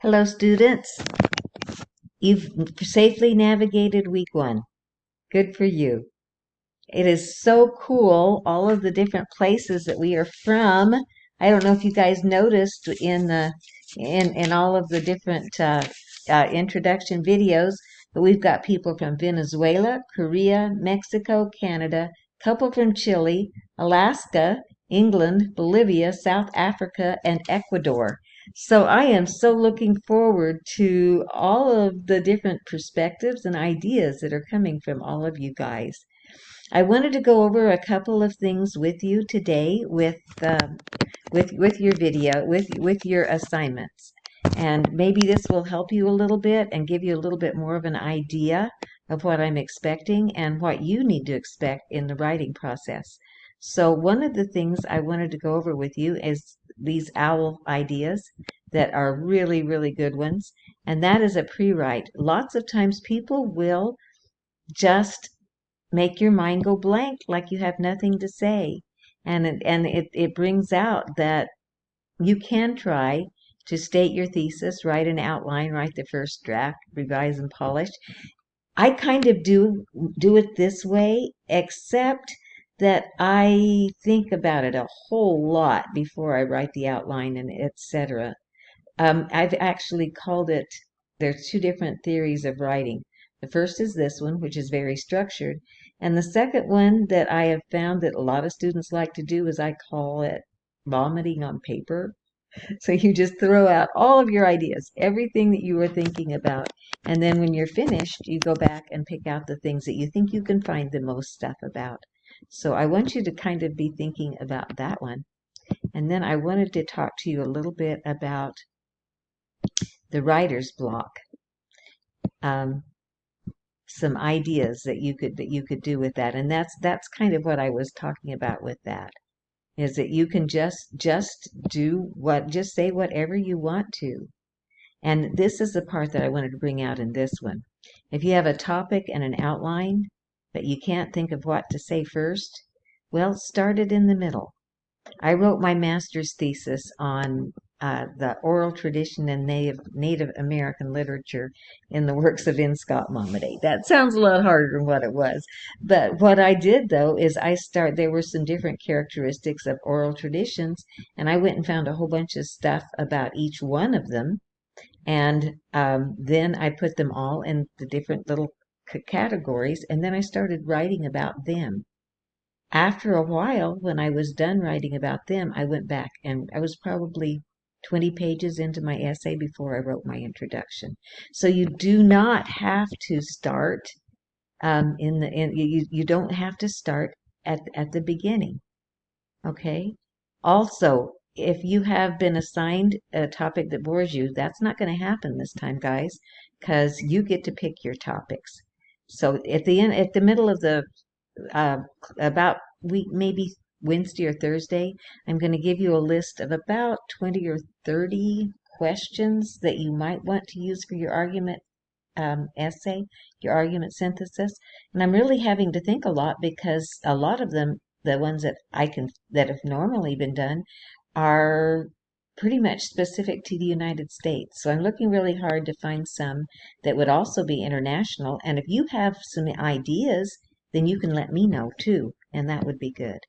Hello, students. You've safely navigated week one. Good for you. It is so cool, all of the different places that we are from. I don't know if you guys noticed in all of the different introduction videos, but we've got people from Venezuela, Korea, Mexico, Canada, couple from Chile, Alaska, England, Bolivia, South Africa, and Ecuador. So I am so looking forward to all of the different perspectives and ideas that are coming from all of you guys. I wanted to go over a couple of things with you today with your video, with your assignments. And maybe this will help you a little bit and give you a little bit more of an idea of what I'm expecting and what you need to expect in the writing process. So one of the things I wanted to go over with you is these OWL ideas that are really, really good ones. And that is a pre-write. Lots of times people will just make your mind go blank like you have nothing to say. And it brings out that you can try to state your thesis, write an outline, write the first draft, revise and polish. I kind of do it this way, except that I think about it a whole lot before I write the outline and etc. I've actually called it, there's two different theories of writing. The first is this one, which is very structured. And the second one that I have found that a lot of students like to do is I call it vomiting on paper. So you just throw out all of your ideas, everything that you were thinking about. And then when you're finished, you go back and pick out the things that you think you can find the most stuff about. So I want you to kind of be thinking about that one. And then I wanted to talk to you a little bit about the writer's block. Some ideas that you could do with that, and that's kind of what I was talking about with that, is that you can just say whatever you want to. And this is the part that I wanted to bring out in this one. If you have a topic and an outline, but you can't think of what to say first, well, start it in the middle. I wrote my master's thesis on the oral tradition and Native American literature in the works of N. Scott Momaday. That sounds a lot harder than what it was. But what I did, though, is there were some different characteristics of oral traditions, and I went and found a whole bunch of stuff about each one of them. And then I put them all in the different little categories, and then I started writing about them. After a while, when I was done writing about them, I went back and I was probably 20 pages into my essay before I wrote my introduction. So you do not have to start you don't have to start at the beginning. Okay. Also, if you have been assigned a topic that bores you, that's not going to happen this time, guys, because you get to pick your topics. So at the middle of the about week, maybe Wednesday or Thursday, I'm going to give you a list of about 20 or 30 questions that you might want to use for your argument essay, your argument synthesis. And I'm really having to think a lot because a lot of them, the ones that have normally been done, are pretty much specific to the United States. So I'm looking really hard to find some that would also be international. And if you have some ideas, then you can let me know too, and that would be good.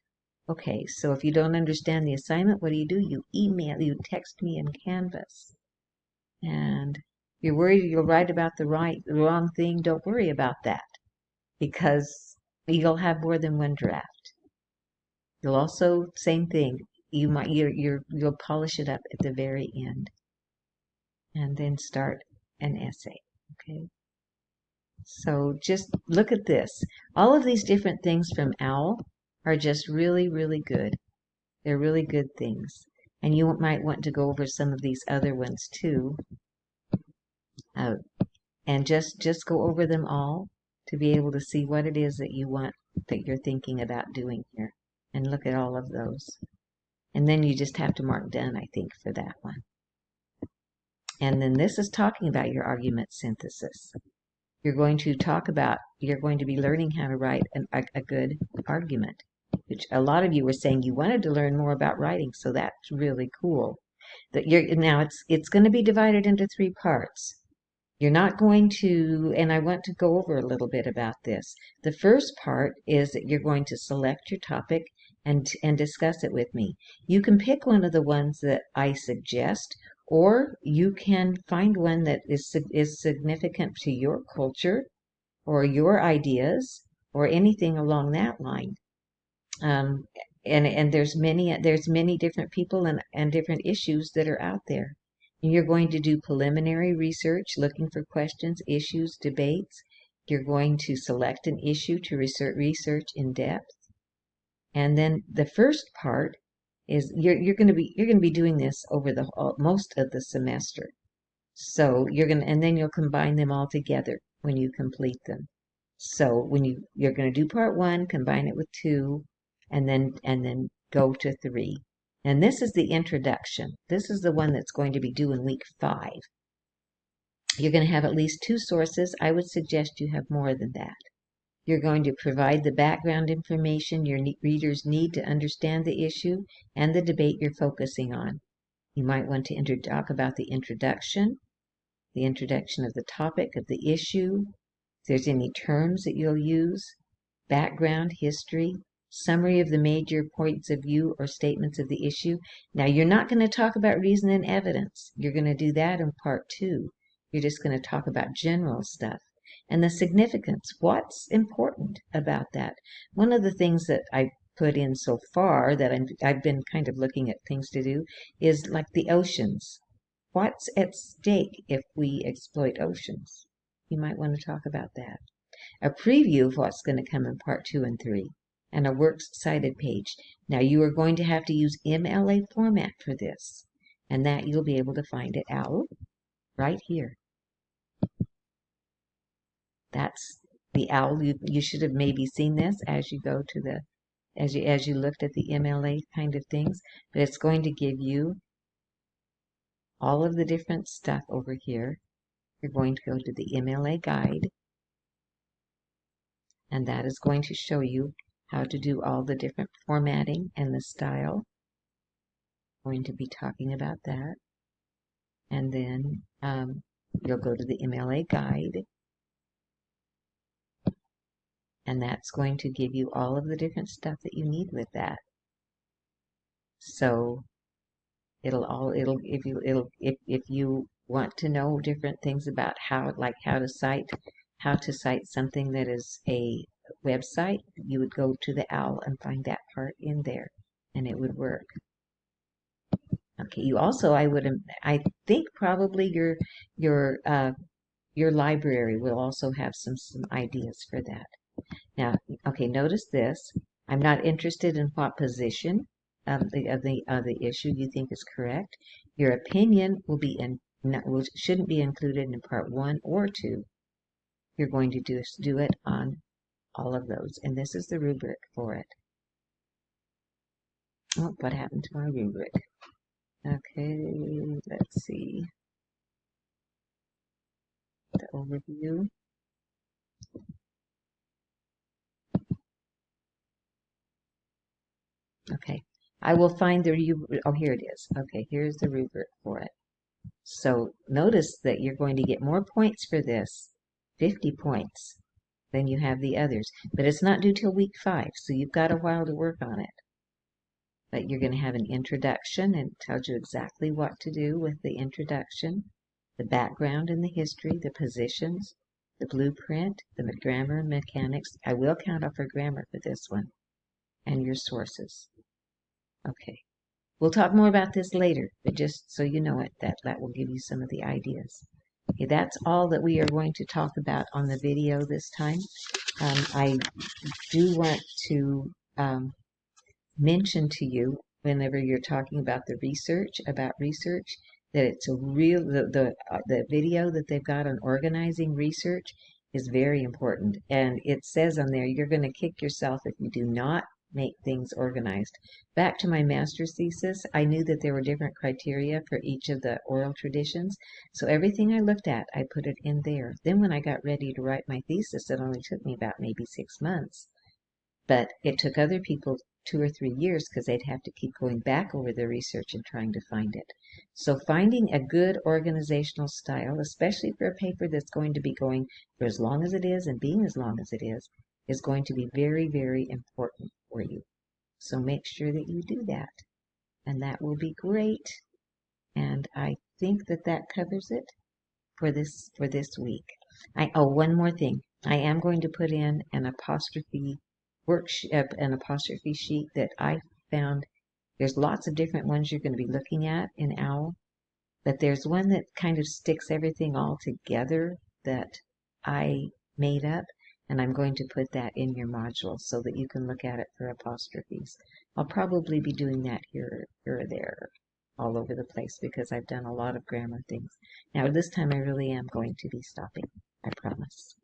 Okay, so if you don't understand the assignment, what do? You text me in Canvas. And if you're worried you'll write about the wrong thing, don't worry about that, because you'll have more than one draft. You'll also, same thing, you'll polish it up at the very end, and then start an essay. Okay. So just look at this. All of these different things from OWL are just really, really good. They're really good things. And you might want to go over some of these other ones too. And just go over them all to be able to see what it is that you're thinking about doing here. And look at all of those. And then you just have to mark done, I think, for that one. And then this is talking about your argument synthesis. You're going to be learning how to write a good argument, which a lot of you were saying you wanted to learn more about writing, so that's really cool. Now it's going to be divided into three parts. You're not going to, and I want to go over a little bit about this. The first part is that you're going to select your topic and discuss it with me. You can pick one of the ones that I suggest, or you can find one that is significant to your culture or your ideas or anything along that line. Um, and there's many different people and different issues that are out there. And you're going to do preliminary research, looking for questions, issues, debates. You're going to select an issue to research in depth. And then the first part is you're going to be doing this over the most of the semester. So and then you'll combine them all together when you complete them. So when you're going to do part one, combine it with two, and then go to three. And this is the introduction. This is the one that's going to be due in week 5. You're going to have at least 2 sources. I would suggest you have more than that. You're going to provide the background information your readers need to understand the issue and the debate you're focusing on. You might want to talk about the introduction of the topic of the issue, if there's any terms that you'll use, background, history, summary of the major points of view or statements of the issue. Now, you're not going to talk about reason and evidence. You're going to do that in part 2. You're just going to talk about general stuff and the significance. What's important about that? One of the things that I put in so far that I've been kind of looking at things to do is like the oceans. What's at stake if we exploit oceans? You might want to talk about that. A preview of what's going to come in part 2 and 3, and a works cited page. Now you are going to have to use MLA format for this, and that you'll be able to find it out right here. That's the OWL. You should have maybe seen this as you go to the as you looked at the MLA kind of things, but it's going to give you all of the different stuff over here. You're going to go to the MLA guide, and that is going to show you how to do all the different formatting and the style. I'm going to be talking about that. And then you'll go to the MLA guide, and that's going to give you all of the different stuff that you need with that. So if you want to know different things about how to cite something that is a website, you would go to the OWL and find that part in there, and it would work. Okay, you also I think probably your library will also have some ideas for that. Now, okay, notice this. I'm not interested in what position of the issue you think is correct. Your opinion shouldn't be included in part 1 or 2. You're going to do it on all of those, and this is the rubric for it. Oh, what happened to my rubric? Okay, let's see. The overview. Okay, I will find oh, here it is. Okay, here's the rubric for it. So notice that you're going to get more points for this, 50 points, than you have the others. But it's not due till week 5, so you've got a while to work on it. But you're going to have an introduction, and it tells you exactly what to do with the introduction, the background and the history, the positions, the blueprint, the grammar and mechanics. I will count off for grammar for this one, and your sources. Okay. We'll talk more about this later, but just so you know it, that will give you some of the ideas. Okay, that's all that we are going to talk about on the video this time. I do want to mention to you, whenever you're talking about research, that it's a real, the video that they've got on organizing research is very important. And it says on there, you're going to kick yourself if you do not make things organized. Back to my master's thesis, I knew that there were different criteria for each of the oral traditions, so everything I looked at, I put it in there. Then when I got ready to write my thesis, it only took me about maybe 6 months, but it took other people 2 or 3 years because they'd have to keep going back over the research and trying to find it. So finding a good organizational style, especially for a paper that's going to be going for as long as it is and being as long as it is going to be very, very important for you. So make sure that you do that, and that will be great. And I think that that covers it for this week. One more thing. I am going to put in an apostrophe an apostrophe sheet that I found. There's lots of different ones you're going to be looking at in OWL, but there's one that kind of sticks everything all together that I made up, and I'm going to put that in your module so that you can look at it for apostrophes. I'll probably be doing that here or there, all over the place, because I've done a lot of grammar things. Now this time I really am going to be stopping, I promise.